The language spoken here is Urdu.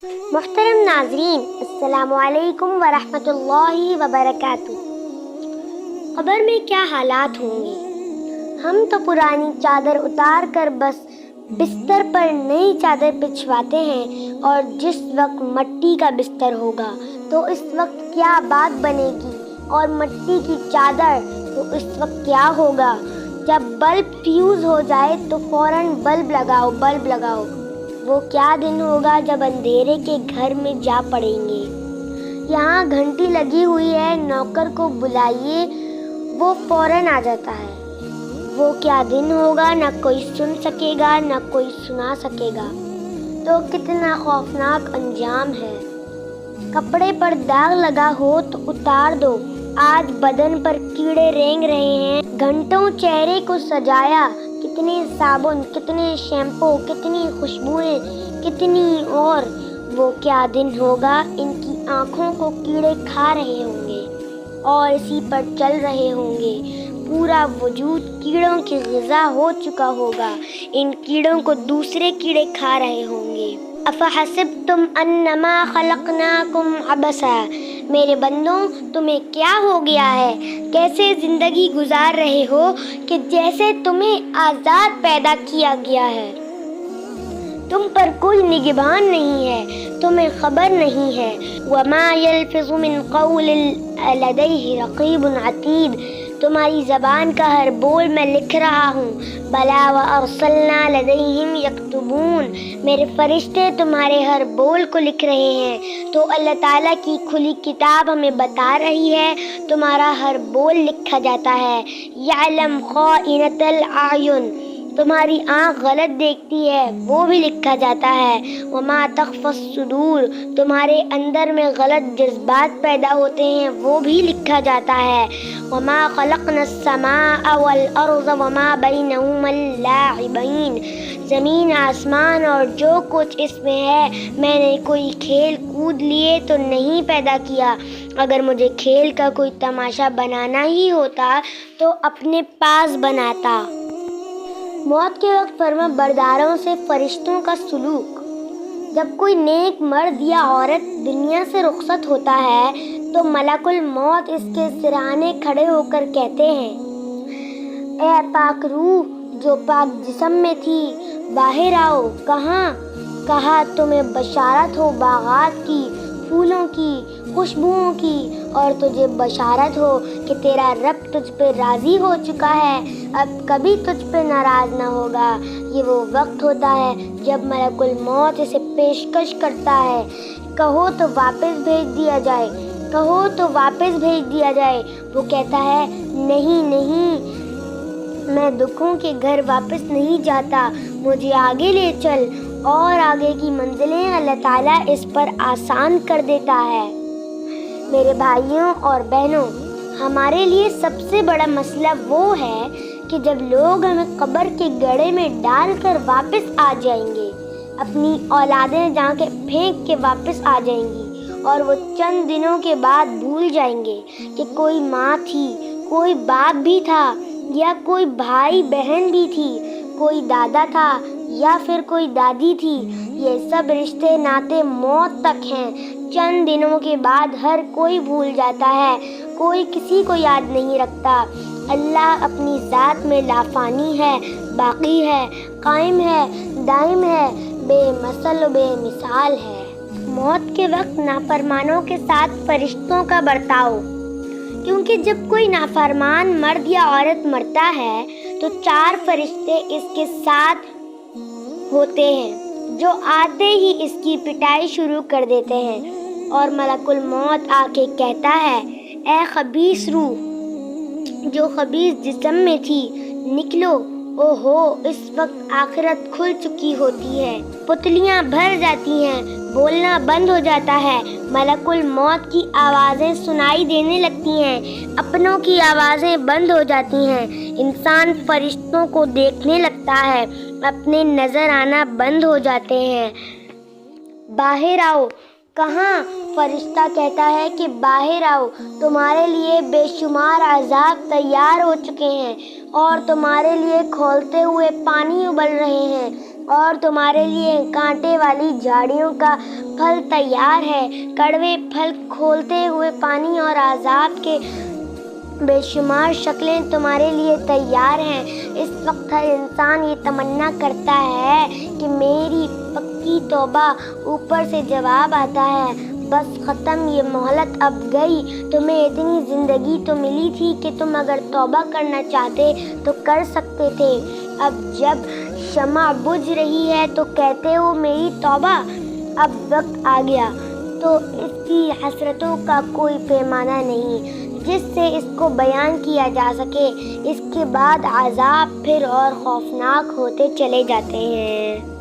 محترم ناظرین، السلام علیکم ورحمۃ اللہ وبرکاتہ۔ قبر میں کیا حالات ہوں گے؟ ہم تو پرانی چادر اتار کر بس بستر پر نئی چادر بچھواتے ہیں، اور جس وقت مٹی کا بستر ہوگا تو اس وقت کیا بات بنے گی، اور مٹی کی چادر تو اس وقت کیا ہوگا۔ جب بلب فیوز ہو جائے تو فوراً بلب لگاؤ۔ وہ کیا دن ہوگا جب اندھیرے کے گھر میں جا پڑیں گے۔ یہاں گھنٹی لگی ہوئی ہے، نوکر کو بلائیے، وہ فوراً آ جاتا ہے۔ وہ کیا دن ہوگا، نہ کوئی سن سکے گا نہ کوئی سنا سکے گا۔ تو کتنا خوفناک انجام ہے۔ کپڑے پر داغ لگا ہو تو اتار دو، آج بدن پر کیڑے رینگ رہے ہیں۔ گھنٹوں چہرے کو سجایا، کتنے صابن، کتنے شیمپو، کتنی خوشبوئیں، کتنی اور۔ وہ کیا دن ہوگا، ان کی آنکھوں کو کیڑے کھا رہے ہوں گے اور اسی پر چل رہے ہوں گے۔ پورا وجود کیڑوں کی غذا ہو چکا ہوگا، ان کیڑوں کو دوسرے کیڑے کھا رہے ہوں گے۔ افحسبتم انما خلقناکم عبثا، میرے بندوں تمہیں کیا ہو گیا ہے؟ کیسے زندگی گزار رہے ہو کہ جیسے تمہیں آزاد پیدا کیا گیا ہے۔ تم پر کوئی نگہبان نہیں ہے، تمہیں خبر نہیں ہے۔ وما یلفظ من قول لدیہ رقیب عتید، تمہاری زبان کا ہر بول میں لکھ رہا ہوں۔ بلا وارسلنا لدیہم یکتبون، میرے فرشتے تمہارے ہر بول کو لکھ رہے ہیں۔ تو اللہ تعالیٰ کی کھلی کتاب ہمیں بتا رہی ہے، تمہارا ہر بول لکھا جاتا ہے۔ یعلم خائنۃ الاعین، تمہاری آنکھ غلط دیکھتی ہے وہ بھی لکھا جاتا ہے۔ وما تخفی الصدور، تمہارے اندر میں غلط جذبات پیدا ہوتے ہیں وہ بھی لکھا جاتا ہے۔ وما خلقنا السماء والارض وما بینہما لاعبین، زمین آسمان اور جو کچھ اس میں ہے میں نے کوئی کھیل کود لیے تو نہیں پیدا کیا۔ اگر مجھے کھیل کا کوئی تماشا بنانا ہی ہوتا تو اپنے پاس بناتا۔ موت کے وقت فرما برداروں سے فرشتوں کا سلوک۔ جب کوئی نیک مرد یا عورت دنیا سے رخصت ہوتا ہے تو ملک الموت اس کے سرہانے کھڑے ہو کر کہتے ہیں، اے پاک روح جو پاک جسم میں تھی، باہر آؤ۔ کہا تمہیں بشارت ہو باغات کی، پھولوں کی، خوشبوؤں کی، اور تجھے بشارت ہو کہ تیرا رب تجھ پہ راضی ہو چکا ہے، اب کبھی تجھ پہ ناراض نہ ہوگا۔ یہ وہ وقت ہوتا ہے جب ملک الموت اسے پیشکش کرتا ہے، کہو تو واپس بھیج دیا جائے۔ وہ کہتا ہے، نہیں، میں دکھوں کے گھر واپس نہیں جاتا، مجھے آگے لے چل، اور آگے کی منزلیں اللہ تعالیٰ اس پر آسان کر دیتا ہے۔ میرے بھائیوں اور بہنوں، ہمارے لیے سب سے بڑا مسئلہ وہ ہے کہ جب لوگ ہمیں قبر کے گڑھے میں ڈال کر واپس آ جائیں گے، اپنی اولادیں جا کے پھینک کے واپس آ جائیں گی، اور وہ چند دنوں کے بعد بھول جائیں گے کہ کوئی ماں تھی، کوئی باپ بھی تھا، یا کوئی بھائی بہن بھی تھی، کوئی دادا تھا یا پھر کوئی دادی تھی۔ یہ سب رشتے ناتے موت تک ہیں۔ چند دنوں کے بعد ہر کوئی بھول جاتا ہے، کوئی کسی کو یاد نہیں رکھتا۔ اللہ اپنی ذات میں لافانی ہے، باقی ہے، قائم ہے، دائم ہے، بے مثل و بے مثال ہے۔ موت کے وقت نافرمانوں کے ساتھ فرشتوں کا برتاؤ، کیونکہ جب کوئی نافرمان مرد یا عورت مرتا ہے تو 4 فرشتے اس کے ساتھ ہوتے ہیں جو آتے ہی اس کی پٹائی شروع کر دیتے ہیں، اور ملک الموت آ کے کہتا ہے، اے خبیث روح جو خبیث جسم میں تھی، نکلو۔ اس وقت آخرت کھل چکی ہوتی ہے، پتلیاں بھر جاتی ہیں، بولنا بند ہو جاتا ہے، ملک الموت کی آوازیں سنائی دینے لگتی ہیں، اپنوں کی آوازیں بند ہو جاتی ہیں، انسان فرشتوں کو دیکھنے لگتا ہے، اپنے نظر آنا بند ہو جاتے ہیں۔ باہر آؤ۔ کہاں؟ فرشتہ کہتا ہے کہ باہر آؤ، تمہارے لیے بے شمار عذاب تیار ہو چکے ہیں، اور تمہارے لیے کھولتے ہوئے پانی ابل رہے ہیں۔ اور تمہارے لیے کانٹے والی جھاڑیوں کا پھل تیار ہے۔ کڑوے پھل کھولتے ہوئے پانی اور عذاب کے بے شمار شکلیں تمہارے لیے تیار ہیں۔ اس وقت ہر انسان یہ تمنا کرتا ہے کہ میری پکی توبہ۔ اوپر سے جواب آتا ہے، بس ختم، یہ مہلت اب گئی۔ تمہیں اتنی زندگی تو ملی تھی کہ تم اگر توبہ کرنا چاہتے تو کر سکتے تھے۔ اب جب شمع بجھ رہی ہے تو کہتے ہو میری توبہ۔ اب وقت آ گیا تو اس کی حسرتوں کا کوئی پیمانہ نہیں جس سے اس کو بیان کیا جا سکے۔ اس کے بعد عذاب پھر اور خوفناک ہوتے چلے جاتے ہیں۔